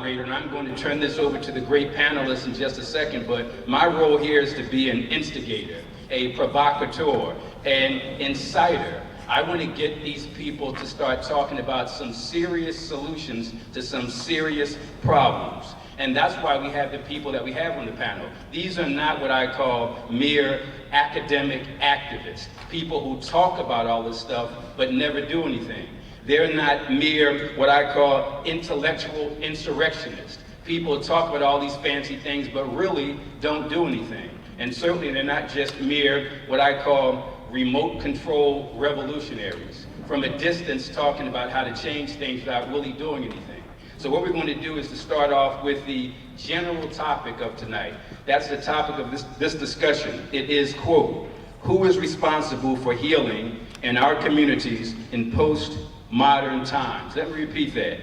moderator, and I'm going to turn this over to the great panelists in just a second, but my role here is to be an instigator, a provocateur, an inciter. I want to get these people to start talking about some serious solutions to some serious problems. And that's why we have the people that we have on the panel. These are not what I call mere academic activists, people who talk about all this stuff but never do anything. They're not mere what I call intellectual insurrectionists, people who talk about all these fancy things but really don't do anything. And certainly they're not just mere what I call remote control revolutionaries, from a distance talking about how to change things without really doing anything. So what we're going to do is to start off with the general topic of tonight. That's the topic of this discussion. It is, quote, who is responsible for healing in our communities in post-modern times? Let me repeat that.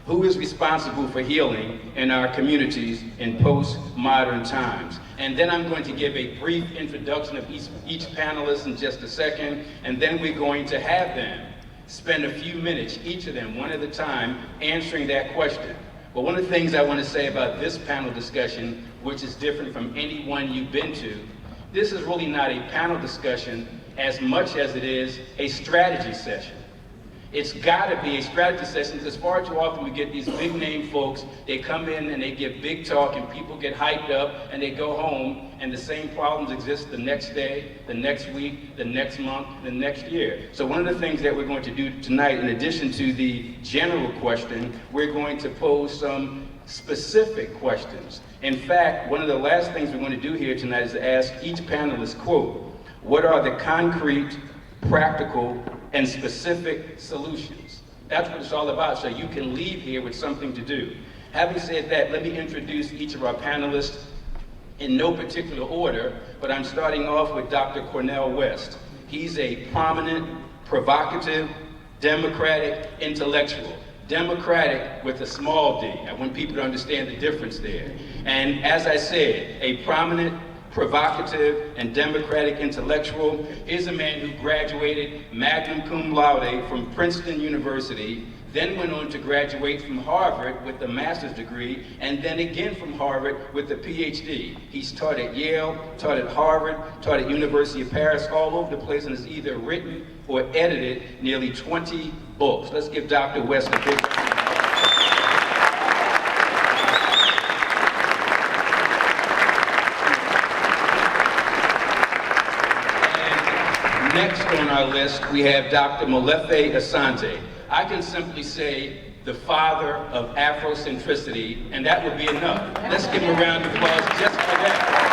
Who is responsible for healing in our communities in post-modern times? And then I'm going to give a brief introduction of each panelist in just a second, and then we're going to have them spend a few minutes, each of them, one at a time, answering that question. But one of the things I want to say about this panel discussion, which is different from any one you've been to, this is really not a panel discussion as much as it is a strategy session. It's got to be a strategy session because far too often we get these big name folks, they come in and they give big talk and people get hyped up and they go home and the same problems exist the next day, the next week, the next month, the next year. So one of the things that we're going to do tonight, in addition to the general question, we're going to pose some specific questions. In fact, one of the last things we're going to do here tonight is to ask each panelist, quote, what are the concrete, practical, and specific solutions? That's what it's all about, so you can leave here with something to do. Having said that, let me introduce each of our panelists in no particular order, but I'm starting off with Dr. Cornell West. He's a prominent, provocative, democratic intellectual. Democratic with a small d. I want people to understand the difference there. And as I said, a prominent, provocative, and democratic intellectual is a man who graduated magna cum laude from Princeton University, then went on to graduate from Harvard with a master's degree, and then again from Harvard with a PhD. He's taught at Yale, taught at Harvard, taught at University of Paris, all over the place, and has either written or edited nearly 20 books. Let's give Dr. West a big round. Next on our list, we have Dr. Molefi Asante. I can simply say the father of Afrocentricity, and that would be enough. Let's give him a round of applause just for that.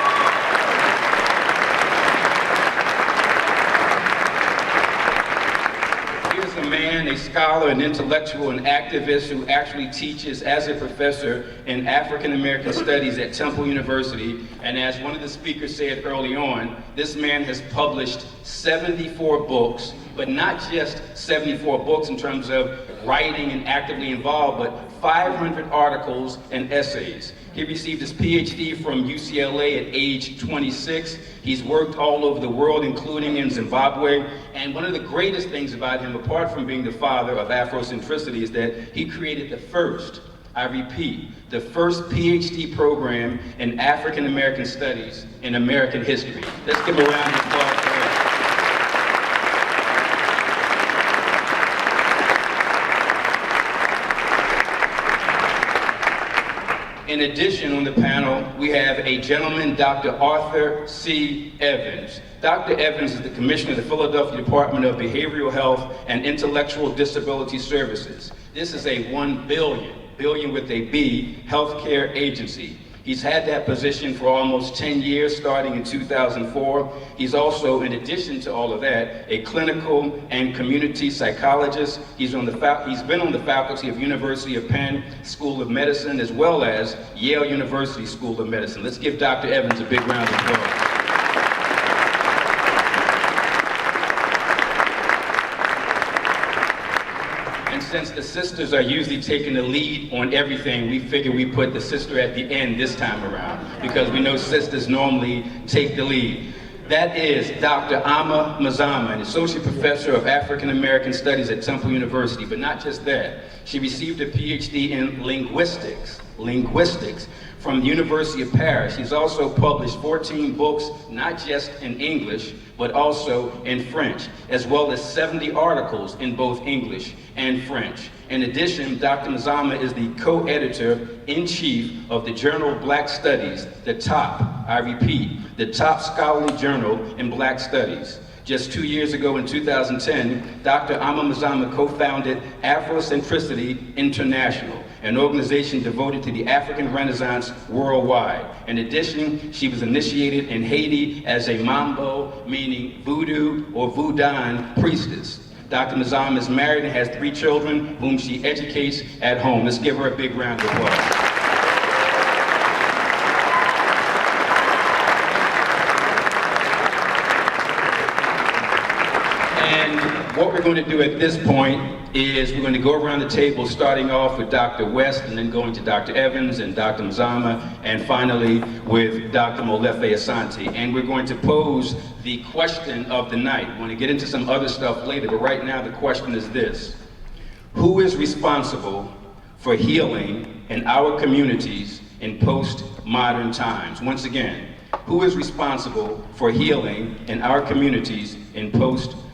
Here's a man, a scholar, an intellectual, an activist who actually teaches as a professor in African American Studies at Temple University. And as one of the speakers said early on, this man has published 74 books, but not just 74 books in terms of writing and actively involved, but 500 articles and essays. He received his PhD from UCLA at age 26. He's worked all over the world, including in Zimbabwe. And one of the greatest things about him, apart from being the father of Afrocentricity, is that he created the first, I repeat, the first PhD program in African American Studies in American history. Let's give him a round of applause for him. In addition, on the panel, we have a gentleman, Dr. Arthur C. Evans. Dr. Evans is the Commissioner of the Philadelphia Department of Behavioral Health and Intellectual Disability Services. This is a $1 billion with a B, healthcare agency. He's had that position for almost 10 years, starting in 2004. He's also, in addition to all of that, a clinical and community psychologist. He's been on the faculty of University of Penn School of Medicine, as well as Yale University School of Medicine. Let's give Dr. Evans a big round of applause. Since the sisters are usually taking the lead on everything, we figure we put the sister at the end this time around, because we know sisters normally take the lead. That is Dr. Amma Mazama, an associate professor of African American Studies at Temple University. But not just that, she received a PhD in linguistics from the University of Paris. She's also published 14 books, not just in English, but also in French, as well as 70 articles in both English and French. In addition, Dr. Mazama is the co-editor-in-chief of the Journal of Black Studies, the top, I repeat, the top scholarly journal in Black Studies. Just 2 years ago in 2010, Dr. Amma Mazama co-founded Afrocentricity International, an organization devoted to the African Renaissance worldwide. In addition, she was initiated in Haiti as a Mambo, meaning voodoo or Voodoo priestess. Dr. Mazama is married and has 3 children whom she educates at home. Let's give her a big round of applause. What we're going to do at this point is we're going to go around the table, starting off with Dr. West, and then going to Dr. Evans and Dr. Mazama, and finally with Dr. Molefi Asante. And we're going to pose the question of the night. We're going to get into some other stuff later, but right now the question is this: who is responsible for healing in our communities in postmodern times? Once again, who is responsible for healing in our communities in postmodern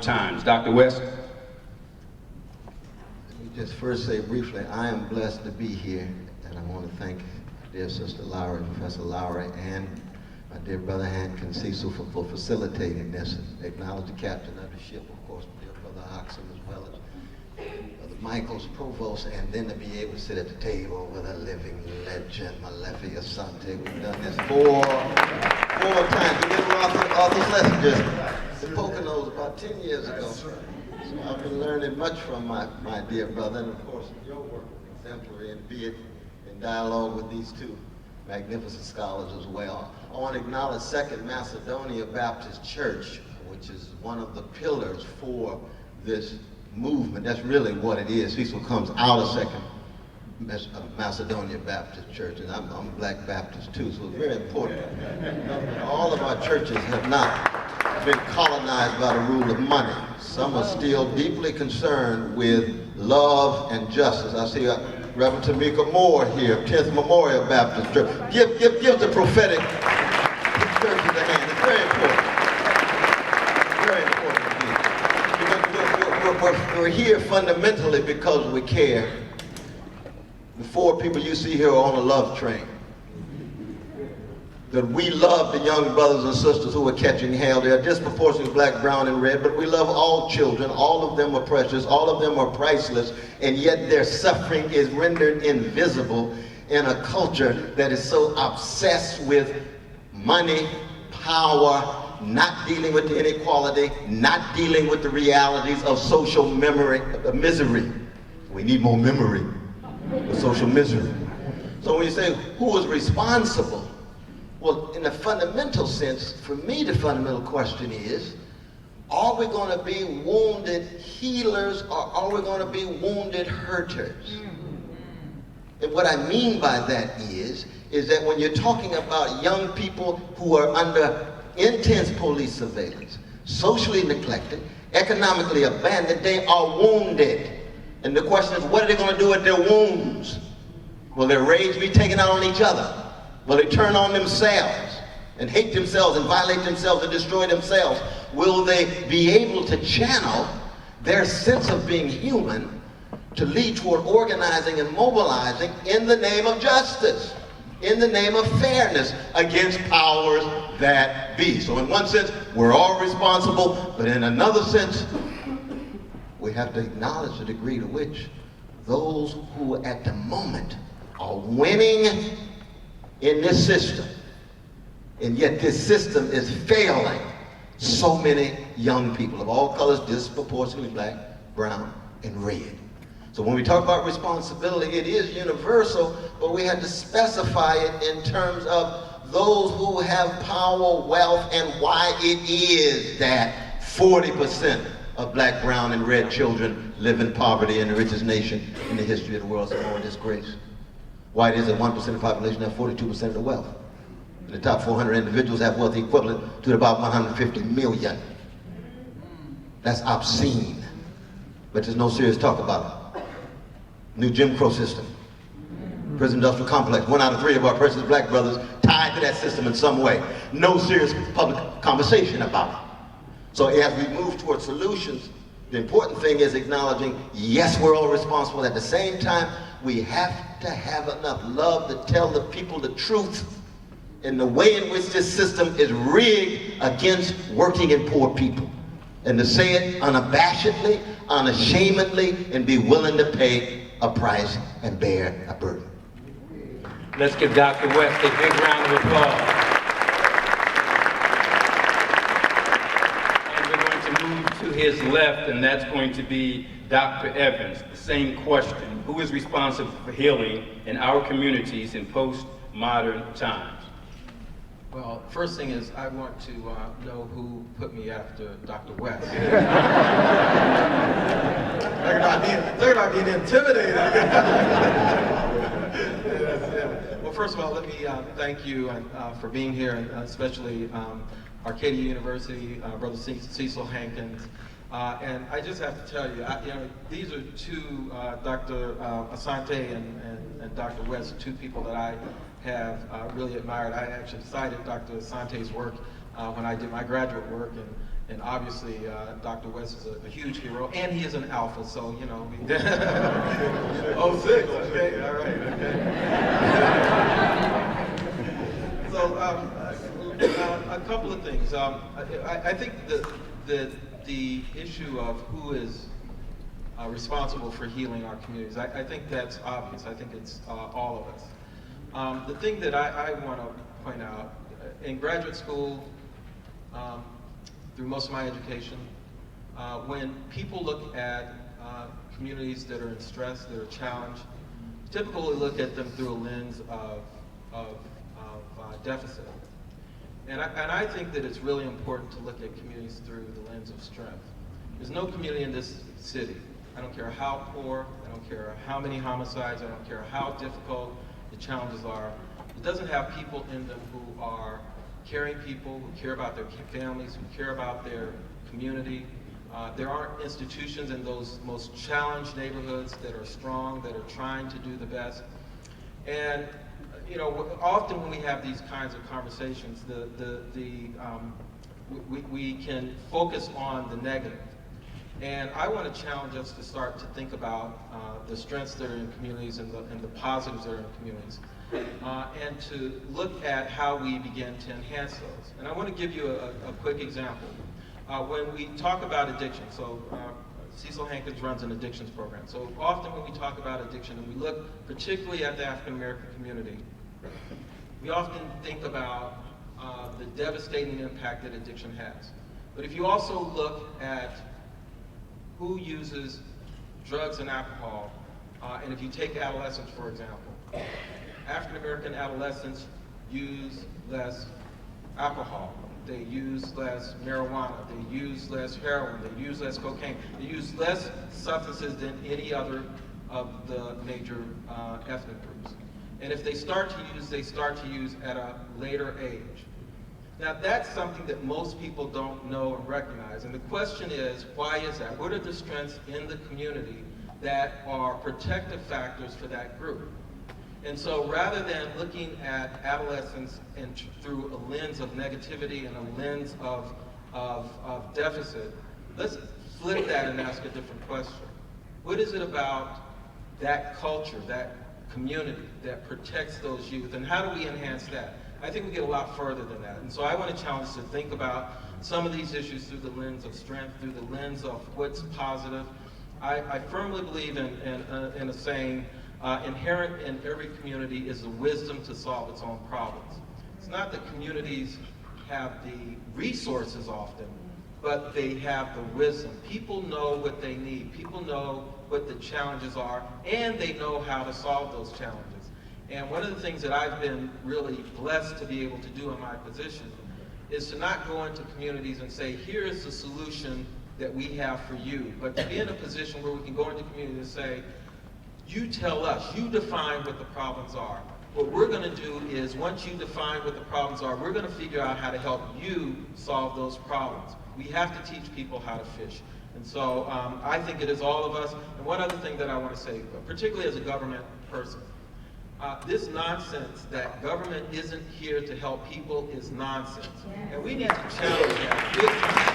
times? Dr. West? Let me just first say briefly, I am blessed to be here, and I want to thank dear Sister Lowry, Professor Lowry, and my dear brother Hankin Cecil for facilitating this, and acknowledge the captain of the ship, of course, my dear brother Oxen, as well as Brother Michael's provost, and then to be able to sit at the table with a living legend, Molefi Asante. We've done this four times. We did Arthur's lesson just in Poconos about 10 years ago. So I've been learning much from my dear brother, and of course your work is exemplary, and be it in dialogue with these 2 magnificent scholars as well. I want to acknowledge Second Macedonia Baptist Church, which is one of the pillars for this movement. That's really what it is. Cecil comes out of Second Macedonia Baptist Church, and I'm a Black Baptist too, so it's very important. All of our churches have not been colonized by the rule of money. Some are still deeply concerned with love and justice. I see Reverend Tamika Moore here, 10th Memorial Baptist Church. Give the prophetic churches a hand. It's very important. Very important. We're here fundamentally because we care. The 4 people you see here are on a love train. That we love the young brothers and sisters who are catching hell. They are disproportionately black, brown, and red, but we love all children. All of them are precious. All of them are priceless, and yet their suffering is rendered invisible in a culture that is so obsessed with money, power, not dealing with the inequality, not dealing with the realities of social misery. We need more memory of social misery. So when you say who is responsible, well, in a fundamental sense, for me, the fundamental question is, are we going to be wounded healers, or are we going to be wounded hurters? And what I mean by that is that when you're talking about young people who are under intense police surveillance, socially neglected, economically abandoned, they are wounded. And the question is, what are they going to do with their wounds? Will their rage be taken out on each other? Will they turn on themselves and hate themselves and violate themselves and destroy themselves? Will they be able to channel their sense of being human to lead toward organizing and mobilizing in the name of justice, in the name of fairness against powers that be? So in one sense, we're all responsible, but in another sense, we have to acknowledge the degree to which those who at the moment are winning in this system, and yet this system is failing so many young people of all colors, disproportionately black, brown, and red. So when we talk about responsibility, it is universal, but we have to specify it in terms of those who have power, wealth, and why it is that 40% of black, brown, and red children live in poverty in the richest nation in the history of the world. It's more disgrace. Why it is that 1% of the population have 42% of the wealth. The top 400 individuals have wealth equivalent to about 150 million. That's obscene, but there's no serious talk about it. New Jim Crow system, prison industrial complex. 1 out of 3 of our precious black brothers tied to that system in some way. No serious public conversation about it. So as we move towards solutions, the important thing is acknowledging, yes, we're all responsible. At the same time, we have to have enough love to tell the people the truth in the way in which this system is rigged against working and poor people. And to say it unabashedly, unashamedly, and be willing to pay a price and bear a burden. Let's give Dr. West a big round of applause. And we're going to move to his left, and that's going to be Dr. Evans. The same question: who is responsible for healing in our communities in postmodern times? Well, first thing is I want to know who put me after Dr. West. They're not being intimidated. Well, first of all, let me thank you for being here, and especially Arcadia University, Brother Cecil Hankins. And I just have to tell you, these are two, Dr. Asante and Dr. West, two people that I have really admired. I actually cited Dr. Asante's work when I did my graduate work, and obviously Dr. West is a huge hero, and he is an alpha, so, you know. Oh, 6, okay, all right, okay. So, a couple of things. I think that the issue of who is responsible for healing our communities, I think that's obvious. I think it's all of us. The thing that I want to point out, in graduate school, through most of my education, when people look at communities that are in stress, that are challenged, typically look at them through a lens of deficit. And I think that it's really important to look at communities through the lens of strength. There's no community in this city, I don't care how poor, I don't care how many homicides, I don't care how difficult the challenges are, it doesn't have people in them who are caring people, who care about their families, who care about their community. There aren't institutions in those most challenged neighborhoods that are strong, that are trying to do the best. And you know, often when we have these kinds of conversations, we can focus on the negative. And I want to challenge us to start to think about the strengths that are in communities and the positives that are in communities, and to look at how we begin to enhance those. And I want to give you a quick example. When we talk about addiction, so Cecil Hankins runs an addictions program. So often when we talk about addiction, and we look particularly at the African American community, we often think about the devastating impact that addiction has. But if you also look at who uses drugs and alcohol, and if you take adolescents, for example, African American adolescents use less alcohol, they use less marijuana, they use less heroin, they use less cocaine, they use less substances than any other of the major ethnic groups. And if they start to use at a later age. Now that's something that most people don't know and recognize. And the question is, why is that? What are the strengths in the community that are protective factors for that group? And so rather than looking at adolescents through a lens of negativity and a lens of deficit, let's flip that and ask a different question. What is it about that culture, that community that protects those youth, and how do we enhance that? I think we get a lot further than that. And so I want to challenge us to think about some of these issues through the lens of strength, through the lens of what's positive. I firmly believe in a saying, inherent in every community is the wisdom to solve its own problems. It's not that communities have the resources often, but they have the wisdom. People know what they need. People know what the challenges are, and they know how to solve those challenges. And one of the things that I've been really blessed to be able to do in my position is to not go into communities and say, here's the solution that we have for you, but to be in a position where we can go into communities and say, you tell us, you define what the problems are, What we're going to do is, once you define what the problems are, we're going to figure out how to help you solve those problems. We have to teach people how to fish. And so I think it is all of us. And one other thing that I want to say, particularly as a government person, this nonsense that government isn't here to help people is nonsense. And we need to challenge that big time.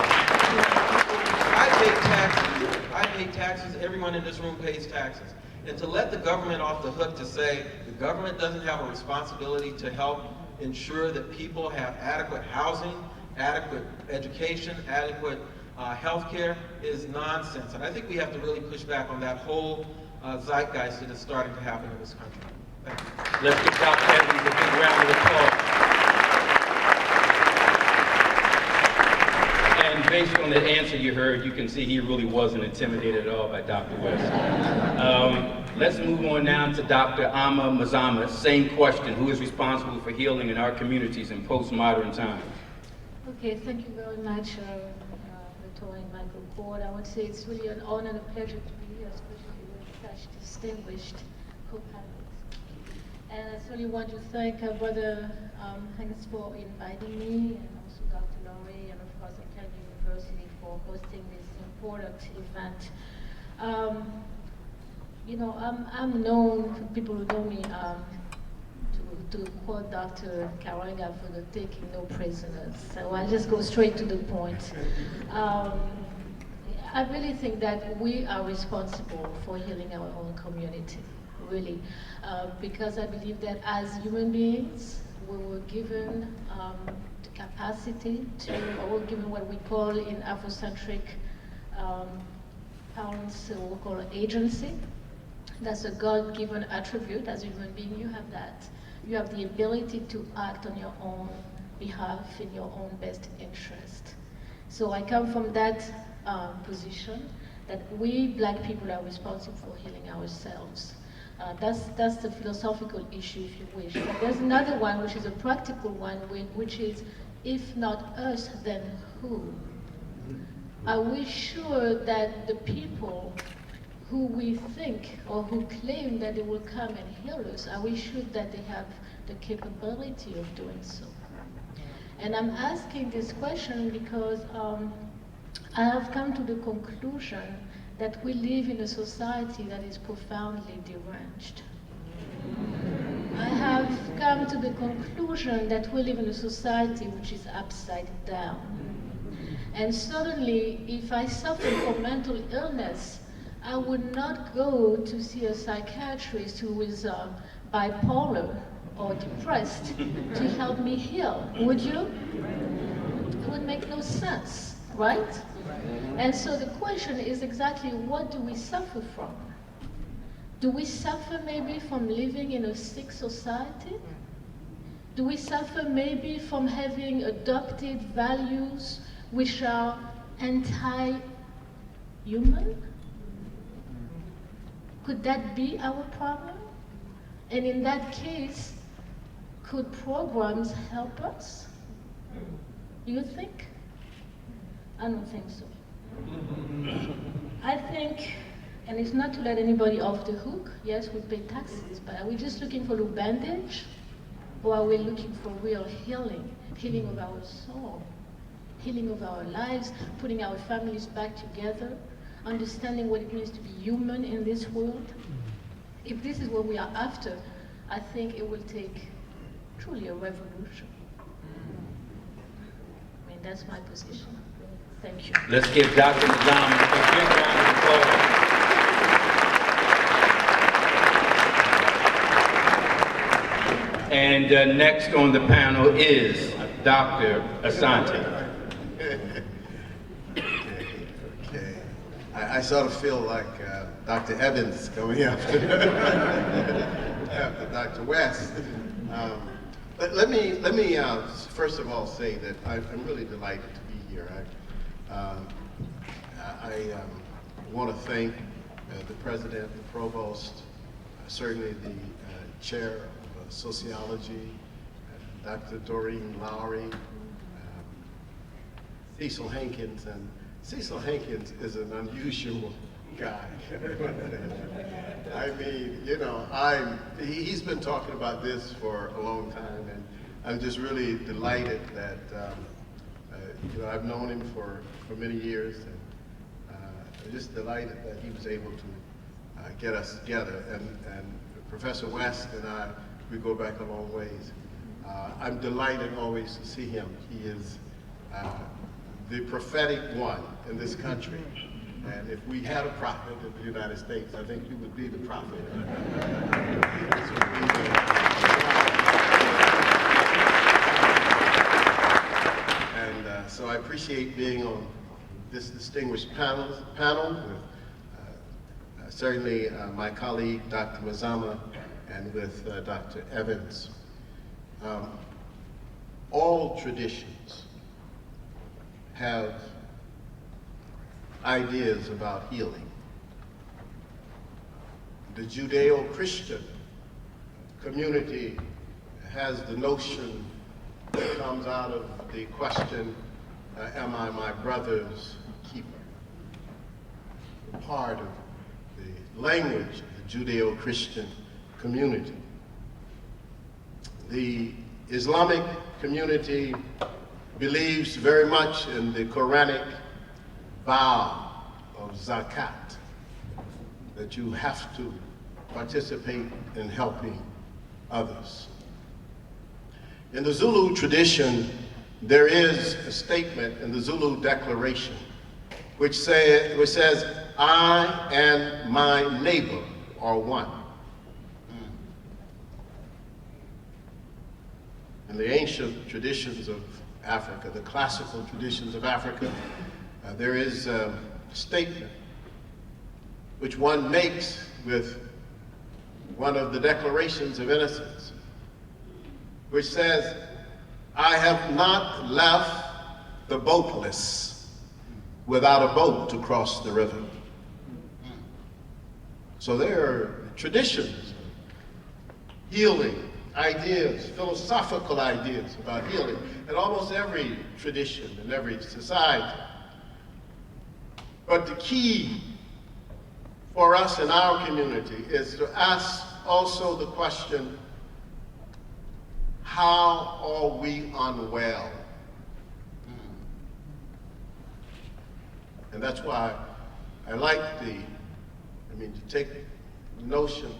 I pay taxes, everyone in this room pays taxes. And to let the government off the hook to say the government doesn't have a responsibility to help ensure that people have adequate housing, adequate education, adequate health care is nonsense. And I think we have to really push back on that whole zeitgeist that is starting to happen in this country. Thank you. Let's give Dr. Evans a big round of applause. And based on the answer you heard, you can see he really wasn't intimidated at all by Dr. West. Let's move on now to Dr. Amma Mazama. Same question, who is responsible for healing in our communities in postmodern times? Okay, thank you very much for touring my report. I would say it's really an honor and a pleasure to be here, especially with such distinguished co-panelists. And I certainly want to thank Brother Hanks for inviting me, and also Dr. Laurie, and of course Arcadia University for hosting this important event. You know, I'm known, for people who know me, to quote Dr. Karenga for the taking no prisoners. So I'll just go straight to the point. I really think that we are responsible for healing our own community, really, because I believe that as human beings, we were given the capacity to, or we're given what we call in Afrocentric parents, we call agency. That's a God-given attribute. As a human being, you have that. You have the ability to act on your own behalf in your own best interest. So I come from that position that we Black people are responsible for healing ourselves. That's the philosophical issue, if you wish. But there's another one, which is a practical one, which is, if not us, then who? Are we sure that the people who we think or who claim that they will come and heal us, are we sure that they have the capability of doing so? And I'm asking this question because I have come to the conclusion that we live in a society that is profoundly deranged. I have come to the conclusion that we live in a society which is upside down. And suddenly, if I suffer from mental illness, I would not go to see a psychiatrist who is bipolar or depressed to help me heal, would you? It would make no sense, right? And so the question is exactly, what do we suffer from? Do we suffer maybe from living in a sick society? Do we suffer maybe from having adopted values which are anti-human? Could that be our problem? And in that case, could programs help us? You think? I don't think so. I think, and it's not to let anybody off the hook, yes, we pay taxes, but are we just looking for a bandage? Or are we looking for real healing? Healing of our soul, healing of our lives, putting our families back together, understanding what it means to be human in this world. If this is what we are after, I think it will take truly a revolution. I mean, that's my position. Thank you. Let's give Dr. Mazama a big round of applause. And next on the panel is Dr. Asante. I sort of feel like Dr. Evans coming after, after Dr. West. But let me first of all say that I'm really delighted to be here. I want to thank the president, the provost, certainly the chair of sociology, Dr. Doreen Lowry, Cecil Hankins, and Cecil Hankins is an unusual guy. I mean, you know, he's been talking about this for a long time, and I'm just really delighted that, you know, I've known him for many years, and I'm just delighted that he was able to get us together. And Professor West and I, we go back a long ways. I'm delighted always to see him. He is the prophetic one in this country. And if we had a prophet in the United States, I think he would be the prophet. And so I appreciate being on this distinguished panel with certainly my colleague, Dr. Mazama, and with Dr. Evans. All traditions have ideas about healing. The Judeo-Christian community has the notion that comes out of the question, am I my brother's keeper? Part of the language of the Judeo-Christian community. The Islamic community believes very much in the Quranic vow of zakat, that you have to participate in helping others. In the Zulu tradition, there is a statement in the Zulu Declaration which says, I and my neighbor are one. In the ancient traditions of Africa, the classical traditions of Africa, there is a statement which one makes with one of the declarations of innocence, which says, I have not left the boatless without a boat to cross the river. So there are traditions, healing, ideas, philosophical ideas about healing in almost every tradition in every society. But the key for us in our community is to ask also the question, how are we unwell? And that's why I like to take the notion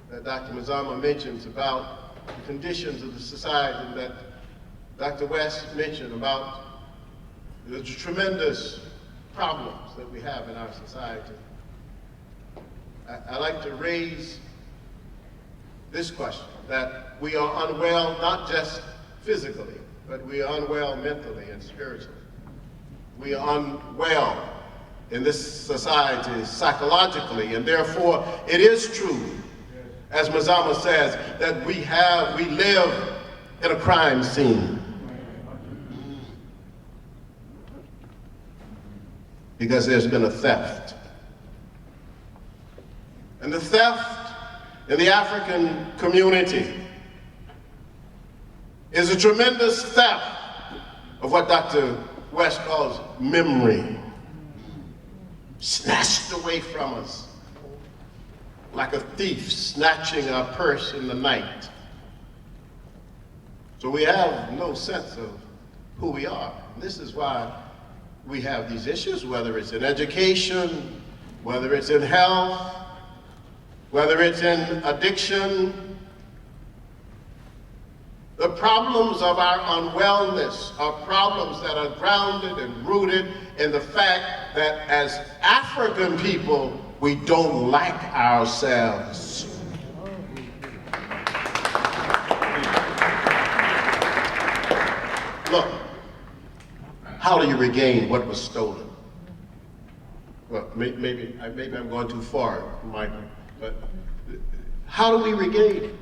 that Dr. Mazama mentions about the conditions of the society, and that Dr. West mentioned about the tremendous problems that we have in our society. I like to raise this question, that we are unwell not just physically, but we are unwell mentally and spiritually. We are unwell in this society psychologically, and therefore it is true, as Mazama says, that we live in a crime scene. Because there's been a theft. And the theft in the African community is a tremendous theft of what Dr. West calls memory. Snatched away from us like a thief snatching our purse in the night. So we have no sense of who we are. And this is why we have these issues, whether it's in education, whether it's in health, whether it's in addiction. The problems of our unwellness are problems that are grounded and rooted in the fact that as African people, we don't like ourselves. Look, how do you regain what was stolen? Well, maybe I'm going too far, Michael, but how do we regain it?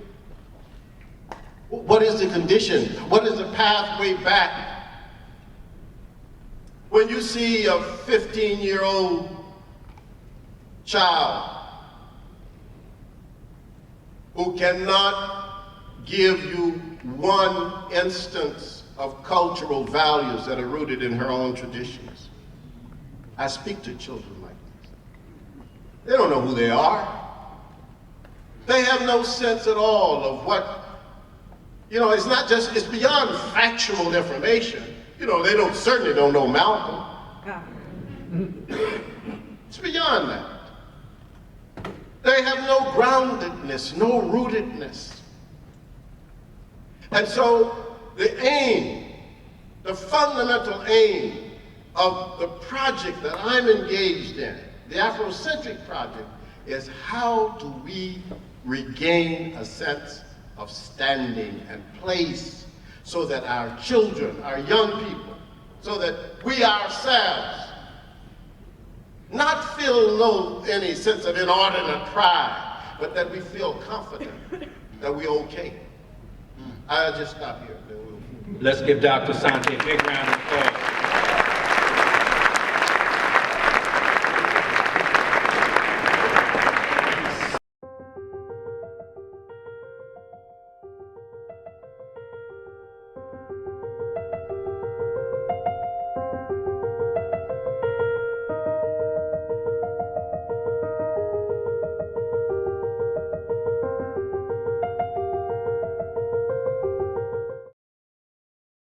What is the condition? What is the pathway back? When you see a 15-year-old child who cannot give you one instance of cultural values that are rooted in her own traditions. I speak to children like this. They don't know who they are. They have no sense at all of what, it's not just, it's beyond factual information. They certainly don't know Malcolm. It's beyond that. They have no groundedness, no rootedness. And so the aim, the fundamental aim of the project that I'm engaged in, the Afrocentric project, is how do we regain a sense of standing and place so that our children, our young people, so that we ourselves not feel any sense of inordinate pride, but that we feel confident that we're okay. I'll just stop here. Let's give Dr. Asante a big round of applause.